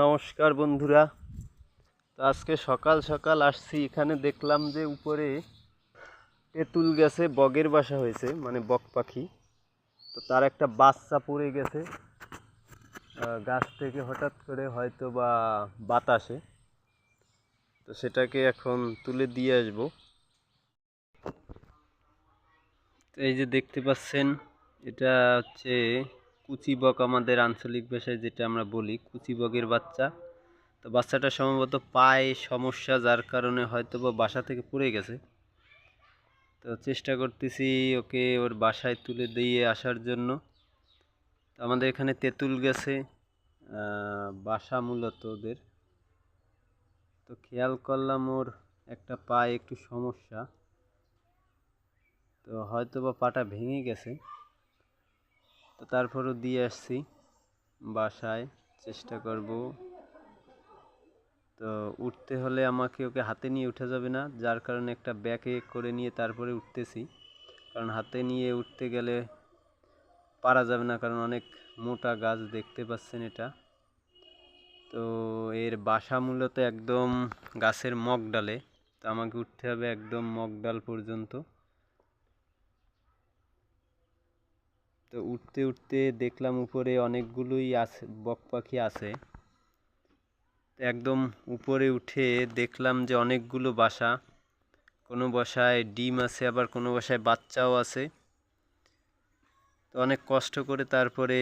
নমস্কার বন্ধুরা। তো আজকে সকাল সকাল আসছি, এখানে দেখলাম যে উপরে তেঁতুল গাছে বগের বাসা হয়েছে, মানে বক পাখি। তো তার একটা বাচ্চা পড়ে গেছে গাছ থেকে হঠাৎ করে, হয়তো বা বাতাসে। তো সেটাকে এখন তুলে দিয়ে আসবো। তো এই যে দেখতে পাচ্ছেন, এটা হচ্ছে কুচি বক, আমাদের আঞ্চলিক ভাষায় যেটা আমরা বলি কুচি বগের বাচ্চা। তো বাচ্চাটা সম্ভবত পায়ে সমস্যা, যার কারণে হয়তো বা বাসা থেকে পড়ে গেছে। তো চেষ্টা করতেছি ওকে ওর বাসায় তুলে দিয়ে আসার জন্য। তো আমাদের এখানে তেঁতুল গাছে বাসা মূলত ওদের। তো খেয়াল করলাম ওর একটা পায়ে একটু সমস্যা, তো হয়তো বা পাটা ভেঙে গেছে। তো তারপরও দিয়ে আসছি বাসায়, চেষ্টা করব। তো উঠতে হলে আমাকে ওকে হাতে নিয়ে উঠা যাবে না, যার কারণে একটা ব্যাগে করে নিয়ে তারপরে উঠতেছি। কারণ হাতে নিয়ে উঠতে গেলে পারা যাবে না, কারণ অনেক মোটা গাছ দেখতে পাচ্ছেন এটা। তো এর বাসা মূলত একদম গাছের মগডালে। তো আমাকে উঠতে হবে একদম মগডাল পর্যন্ত। তো উঠতে উঠতে দেখলাম উপরে অনেকগুলোই আছে, বক পাখি আছে। তো একদম উপরে উঠে দেখলাম যে অনেকগুলো বাসা, কোনো বাসায় ডিম আছে, আবার কোনো বাসায় বাচ্চাও আছে। তো অনেক কষ্ট করে তারপরে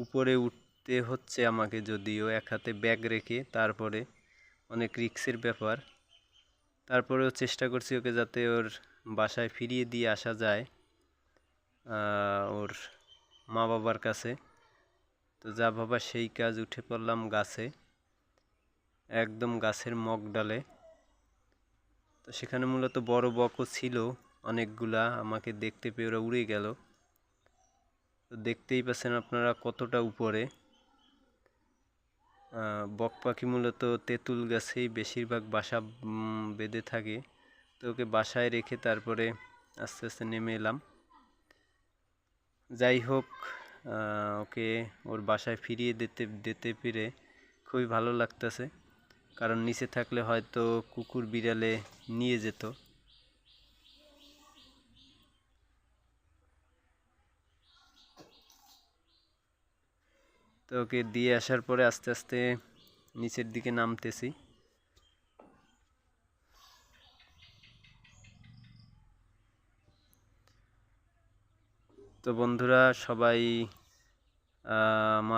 উপরে উঠতে হচ্ছে আমাকে, যদিও এক হাতে ব্যাগ রেখে। তারপরে অনেক রিস্কের ব্যাপার, তারপরেও চেষ্টা করছি ওকে যাতে ওর বাসায় ফিরিয়ে দিয়ে আসা যায়, ওর মা বাবার কাছে। তো যা বাবা সেই কাজ, উঠে পড়লাম গাছে, একদম গাছের মগডালে। তো সেখানে মূলত বড় বকও ছিল অনেকগুলা, আমাকে দেখতে পেয়ে ওরা উড়ে গেল। তো দেখতেই পাচ্ছেন আপনারা কতটা উপরে। বক পাখি মূলত তেঁতুল গাছেই বেশিরভাগ বাসা বেঁধে থাকে। তো ওকে বাসায় রেখে তারপরে আস্তে আস্তে নেমে এলাম। যাই হোক, ওকে ওর বাসায় ফিরিয়ে দিতে পেরে খুবই ভালো লাগতেছে, কারণ নিচে থাকলে হয়তো কুকুর বিড়ালে নিয়ে যেত। তো ওকে দিয়ে আসার পরে আস্তে আস্তে নিচের দিকে নামতেছি। তো বন্ধুরা সবাই আমার